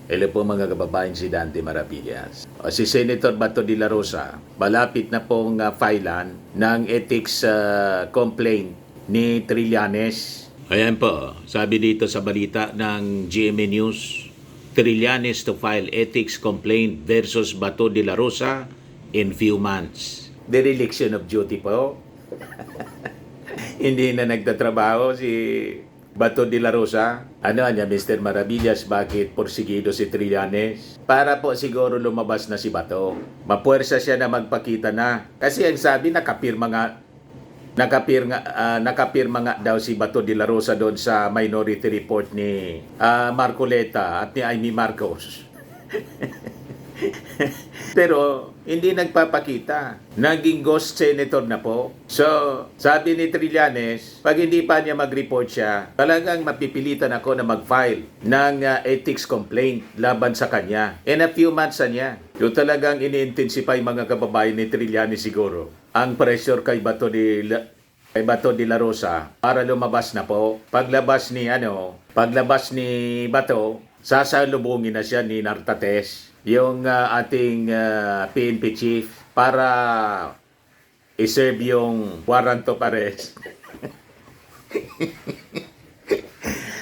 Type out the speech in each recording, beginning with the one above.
Hello po mga kababayan, si Dante Maravillas. Si Senator Bato de la Rosa, malapit na pong filean ng ethics complaint ni Trillanes. Ayan po, sabi dito sa balita ng GMA News, Trillanes to file ethics complaint versus Bato de la Rosa in few months. Dereliction of duty po. Hindi na nagtatrabaho si Bato de la Rosa. Ano niya, Mr. Maravillas, bakit porsigido si Trillanes? Para po siguro lumabas na si Bato. Mapuwersa siya na magpakita na. Kasi ang sabi, nakapirma nga daw si Bato de la Rosa doon sa minority report ni Marcoleta at ni Amy Marcos. Pero hindi nagpapakita. Naging ghost senator na po. So, sabi ni Trillanes, pag hindi pa niya mag-report siya, talagang mapipilitan ako na mag-file ng ethics complaint laban sa kanya. In a few months na niya. Yung talagang ini-intensify mga kababayan ni Trillanes siguro. Ang pressure kay Bato de la Rosa para lumabas na po. Paglabas ni Bato, sasalubungin na siya ni Nartates, yung ating PNP chief, para iserve yung warrant of arrest.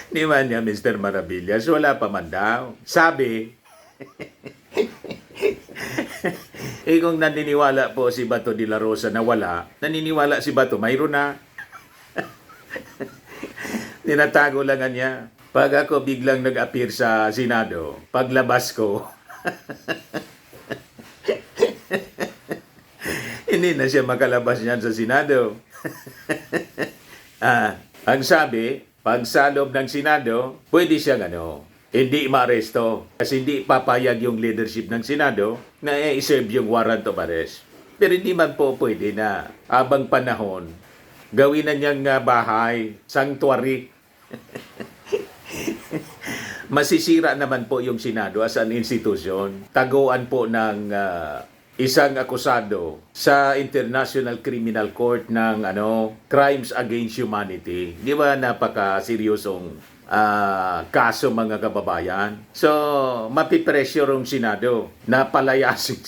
Di man niya, Mr. Maravillas, wala pa man daw. Sabi, kung naniniwala po si Bato de la Rosa na wala, naniniwala si Bato, mayroon na. Tinatago lang niya. Pag ako biglang nag-appear sa Senado, paglabas ko, hindi na siya makalabas niyan sa Senado. Ang sabi, pag sa loob ng Senado, pwede siyang hindi maaresto. Kasi hindi papayag yung leadership ng Senado na i-serve yung warrant of arrest. Pero hindi man po pwede na habang panahon, gawin na niyang bahay, sanctuary. Masisira naman po yung Senado as an institution. Taguan po ng isang akusado sa International Criminal Court ng crimes against humanity. Di ba napaka-seryosong kaso mga kababayan? So, mapipressure yung Senado na palayasin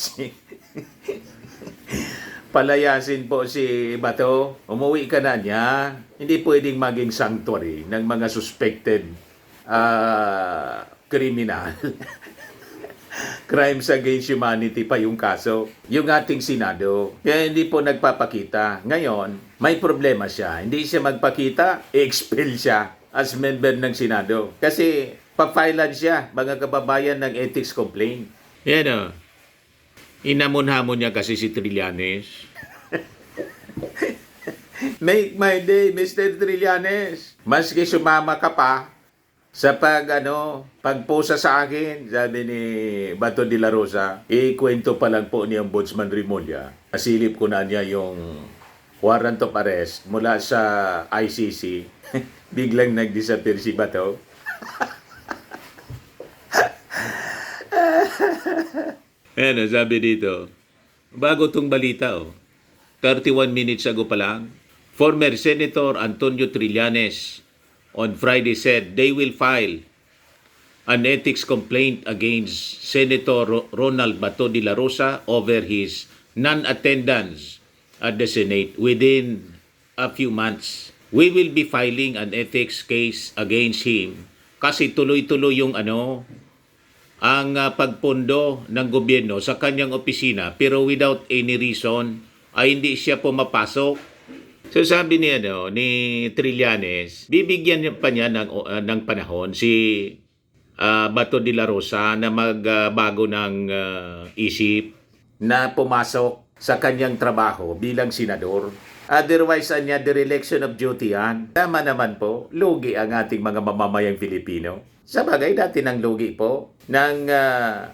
po si Bato. Umuwi ka na niya. Hindi pwedeng maging sanctuary ng mga suspected criminal. Crimes against humanity pa yung kaso. Yung ating Senado. Kaya hindi po nagpapakita. Ngayon, may problema siya. Hindi siya magpakita, i-expel siya as member ng Senado. Kasi papilan siya, mga kababayan, ng ethics complaint. Yan Inamon-hamon niya kasi si Trillanes. Make my day, Mr. Trillanes. Maski sumama ka pa sa pagposa sa akin, sabi ni Bato de la Rosa, ikwento pa lang po ni Ombudsman Remulla. Asilip ko na niya yung warrant of arrest mula sa ICC. Biglang nag-disappear si Bato. Sabi dito, bago tong balita 31 minutes ago pa lang, former Senator Antonio Trillanes on Friday said they will file an ethics complaint against Senator Ronald Bato de la Rosa over his non-attendance at the Senate within a few months. We will be filing an ethics case against him kasi tuloy-tuloy yung ang pagpondo ng gobyerno sa kanyang opisina pero without any reason ay hindi siya pumapasok. So sabi ni Trillanes, bibigyan pa niya ng panahon si Bato de la Rosa na magbago ng isip na pumasok sa kanyang trabaho bilang senador. Otherwise, dereliction of duty yan. Tama naman po, lugi ang ating mga mamamayang Pilipino. Sa bagay, dati ng lugi po ng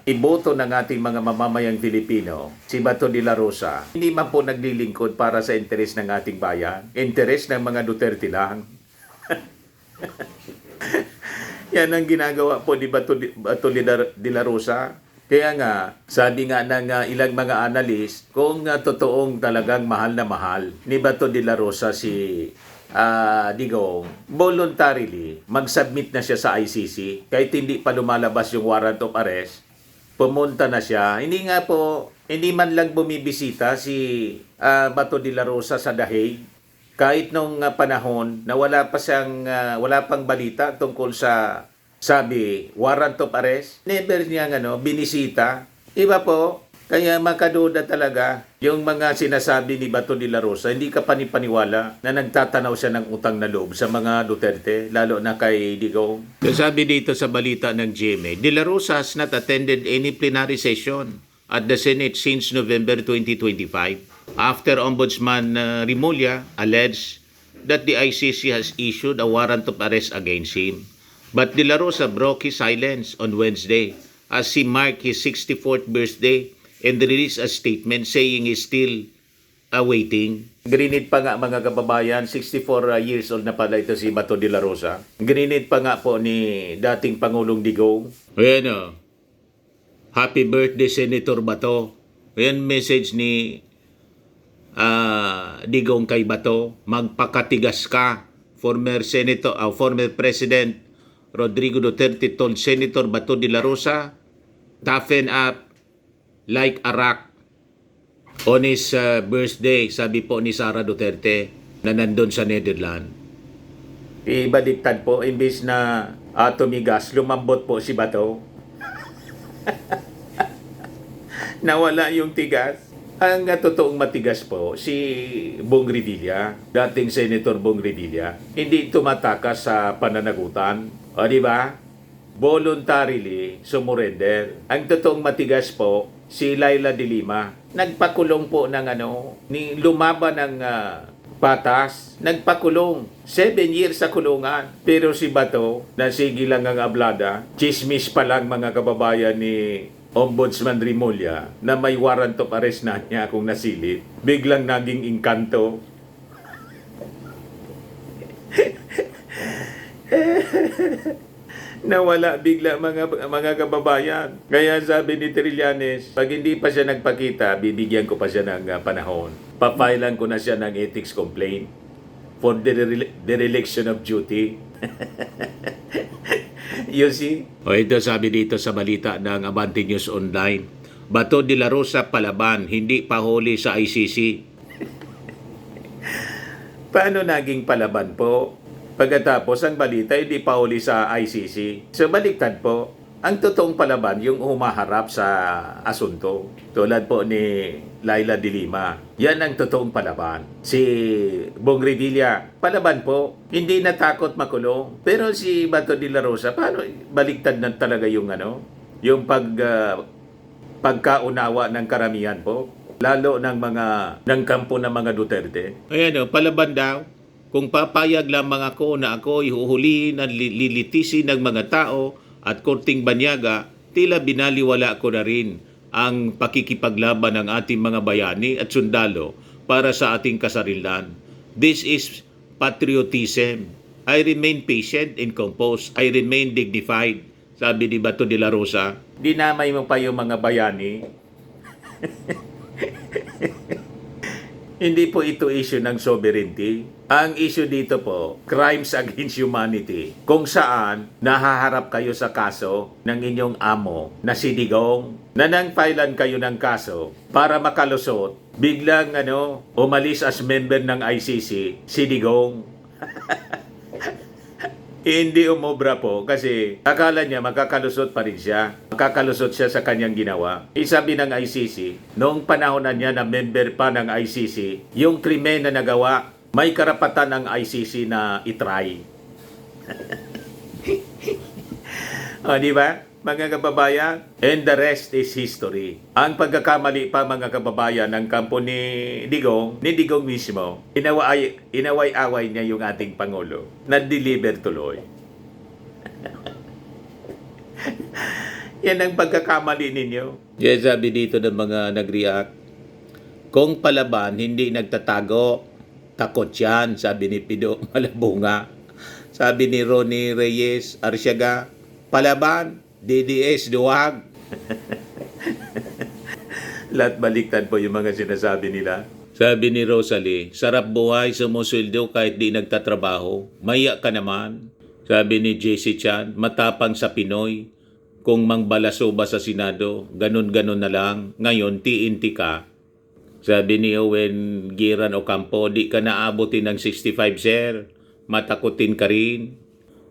iboto ng ating mga mamamayang Pilipino, si Bato de la Rosa, hindi man po naglilingkod para sa interes ng ating bayan. Interes ng mga Duterte lang. Yan ang ginagawa po ni Bato de la Rosa. Kaya nga, sabi nga ng ilang mga analyst, kung totoong talagang mahal na mahal ni Bato de la Rosa si Digong, voluntarily, mag-submit na siya sa ICC. Kahit hindi pa lumalabas yung warrant of arrest, pumunta na siya. Hindi man lang bumibisita si Bato de la Rosa sa The Hague. Kahit nung panahon na wala pang balita tungkol sa warrant of arrest, never niya binisita. Iba po, kaya makaduda talaga yung mga sinasabi ni Bato de la Rosa. Hindi ka panipaniwala na nagtatanaw siya ng utang na loob sa mga Duterte, lalo na kay Digong. Sabi dito sa balita ng GMA, De la Rosa has not attended any plenary session at the Senate since November 2025 after Ombudsman Rimulya alleged that the ICC has issued a warrant of arrest against him. But De la Rosa broke his silence on Wednesday as he marked his 64th birthday and released a statement saying he's still awaiting. Grinid pa nga mga kababayan, 64 years old na pala ito si Bato de la Rosa. Grinid pa nga po ni dating Pangulong Digong. Ayan o. Happy birthday Senator Bato. Ayan message ni Digong kay Bato. Magpakatigas ka. Former President Rodrigo Duterte told Senator Bato de la Rosa, toughen up like a rock. On his birthday, sabi po ni Sara Duterte na nandun sa Netherlands. Ibaliktad po, imbis na tumigas, lumambot po si Bato. Nawala yung tigas. Ang totoong matigas po, si Bong Revilla, dating Senator Bong Revilla, hindi tumatakas sa pananagutan. O di ba? Voluntarily sumurrender. Ang totoong matigas po, si Laila de Lima. Nagpakulong po ng lumaban ng patas. Nagpakulong. 7 years sa kulungan. Pero si Bato, nasigilang ang ablada, chismis pa lang mga kababayan ni Ombudsman Rimulya na may warrant of arrest na niya kung nasilip. Biglang naging engkanto. Nawala bigla mga kababayan. Kaya sabi ni Trillanes, pag hindi pa siya nagpakita, bibigyan ko pa siya ng panahon. Papailan ko na siya ng ethics complaint for dereliction of duty. You see? O ito sabi dito sa balita ng Abante News Online. Bato de la Rosa palaban, hindi pahuli sa ICC. Paano naging palaban po? Pagkatapos ang balita hindi pahuli sa ICC. So baliktad po. Ang totoong palaban yung humaharap sa asunto. Tulad po ni Laila de Lima. Yan ang totoong palaban. Si Bong Revilla, palaban po. Hindi natakot makulong. Pero si Bato de la Rosa, paano baliktad na talaga yung yung pagkaunawa ng karamihan po. Lalo ng kampo ng mga Duterte. Ayan palaban daw. Kung papayag lamang ako na ako ihuhulihin at lilitisin ng mga tao at korting banyaga, tila binaliwala ko na rin ang pakikipaglaban ng ating mga bayani at sundalo para sa ating kasarilan. This is patriotism. I remain patient and composed. I remain dignified, sabi ni Bato de la Rosa. Dinamay mo pa yung mga bayani. Hindi po ito issue ng sovereignty. Ang issue dito po, crimes against humanity. Kung saan nahaharap kayo sa kaso ng inyong amo na si Digong, na nang filean kayo ng kaso para makalusot, biglang umalis as member ng ICC si Digong. Hindi umobra po kasi akala niya makakalusot pa rin siya. Makakalusot siya sa kanyang ginawa. Isabi ng ICC, noong panahon na niya na member pa ng ICC, yung krimen na nagawa, may karapatan ng ICC na itry. O, di ba? Mga kababayan, and the rest is history. Ang pagkakamali pa mga kababayan ng kampo ni Digong mismo, inaway-away niya yung ating Pangulo. Na-deliver tuloy. Yan ang pagkakamali ninyo. Yes, sabi dito ng mga nag-react, kung palaban, hindi nagtatago, takot yan, sabi ni Pido Malabunga. Sabi ni Ronnie Reyes Arsiaga, palaban, DDS, duwag. Lahat baliktad po yung mga sinasabi nila. Sabi ni Rosalie, sarap buhay, sumusweldo kahit di nagtatrabaho. Maya ka naman. Sabi ni JC Chan, matapang sa Pinoy. Kung mangbalaso ba sa Senado, ganun-ganun na lang. Ngayon, TNT ka. Sabi ni Owen Giran Ocampo, di ka naabutin ng 65, sir. Matakutin ka rin.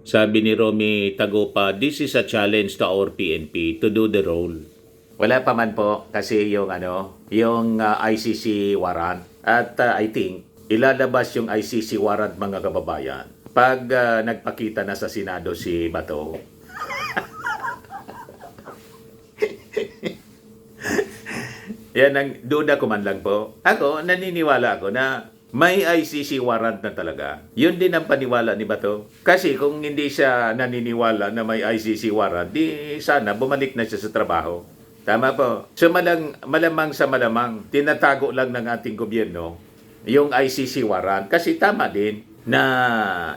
Sabi ni Romy Tagopa, this is a challenge to our PNP to do the role. Wala pa man po kasi yung ICC warrant. At I think ilalabas yung ICC warrant, mga kababayan, pag nagpakita na sa Senado si Bato. Yan ang duda ko man lang po. Ako, naniniwala ako na may ICC warrant na talaga. Yun din ang paniwala ni Bato. Kasi kung hindi siya naniniwala na may ICC warrant, di sana bumalik na siya sa trabaho. Tama po. So malamang sa malamang, tinatago lang ng ating gobyerno yung ICC warrant. Kasi tama din na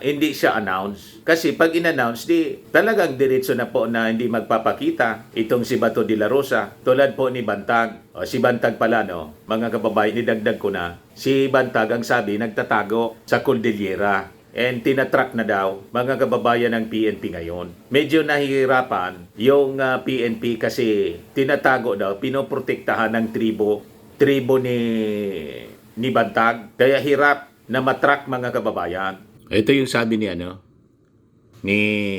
hindi siya announce. Kasi pag in-announce, di talagang diretso na po na hindi magpapakita itong si Bato de la Rosa. Tulad po ni Bantag. O, si Bantag pala, no? Mga kababayan, idagdag ko na. Si Bantag, ang sabi, nagtatago sa Cordillera. And tinatrack na daw, mga kababayan ng PNP ngayon. Medyo nahihirapan yung PNP kasi tinatago daw, pinoprotektahan ng tribo ni Bantag. Kaya hirap na matrack, mga kababayan. Ito yung sabi ni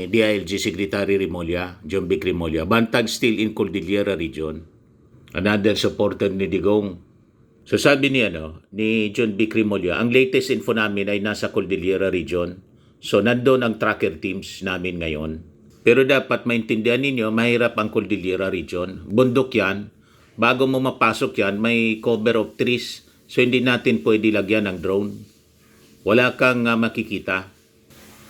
DILG Secretary Remulla, John Vic Remulla. Bantag still in Cordillera region. Another supporter ni Digong. So sabi ni John Vic Remulla, ang latest info namin ay nasa Cordillera region. So nandoon ang tracker teams namin ngayon. Pero dapat maintindihan ninyo, mahirap ang Cordillera region. Bundok yan. Bago mo mapasok yan, may cover of trees. So hindi natin pwede lagyan ng drone. Wala kang makikita.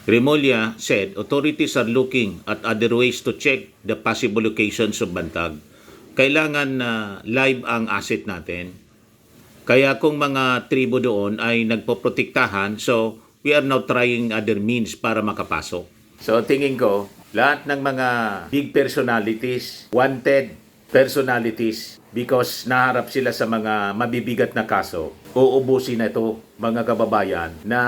Remulla said, authorities are looking at other ways to check the possible locations of Bantag. Kailangan live ang asset natin. Kaya kung mga tribo doon ay nagpoprotektahan, so we are now trying other means para makapasok. So tingin ko, lahat ng mga big personalities, wanted personalities, because naharap sila sa mga mabibigat na kaso, uubusin na ito, mga kababayan, na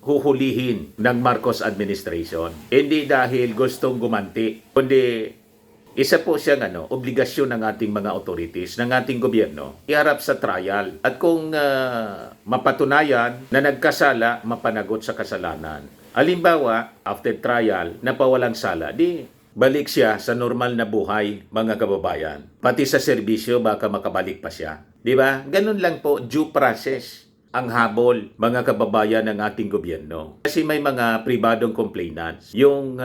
huhulihin ng Marcos administration. Hindi dahil gustong gumanti, kundi isa po siyang obligasyon ng ating mga authorities, ng ating gobyerno, iharap sa trial. At kung mapatunayan na nagkasala, mapanagot sa kasalanan. Halimbawa, after trial, napawalang sala, di balik siya sa normal na buhay, mga kababayan. Pati sa serbisyo, baka makabalik pa siya. Di ba? Ganun lang po, due process ang habol, mga kababayan ng ating gobyerno. Kasi may mga pribadong complainants. Yung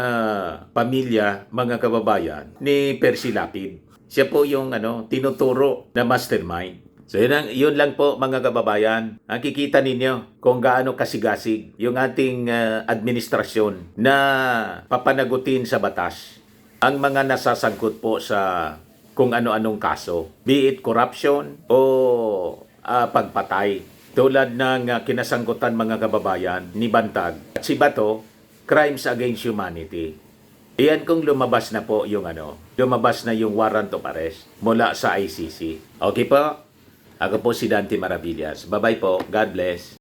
pamilya, mga kababayan, ni Percy Lapid. Siya po yung tinuturo na mastermind. So yun lang po, mga kababayan. Ang kikita ninyo kung gaano kasigasig yung ating administrasyon na papanagutin sa batas ang mga nasasangkot po sa kung ano-anong kaso. Be it corruption o pagpatay. Tulad ng kinasangkutan, mga kababayan, ni Bantag at si Bato, crimes against humanity. Iyan kung lumabas na po yung lumabas na yung warrant of arrest mula sa ICC. Okay po? Ako po si Dante Maravillas. Bye-bye po. God bless.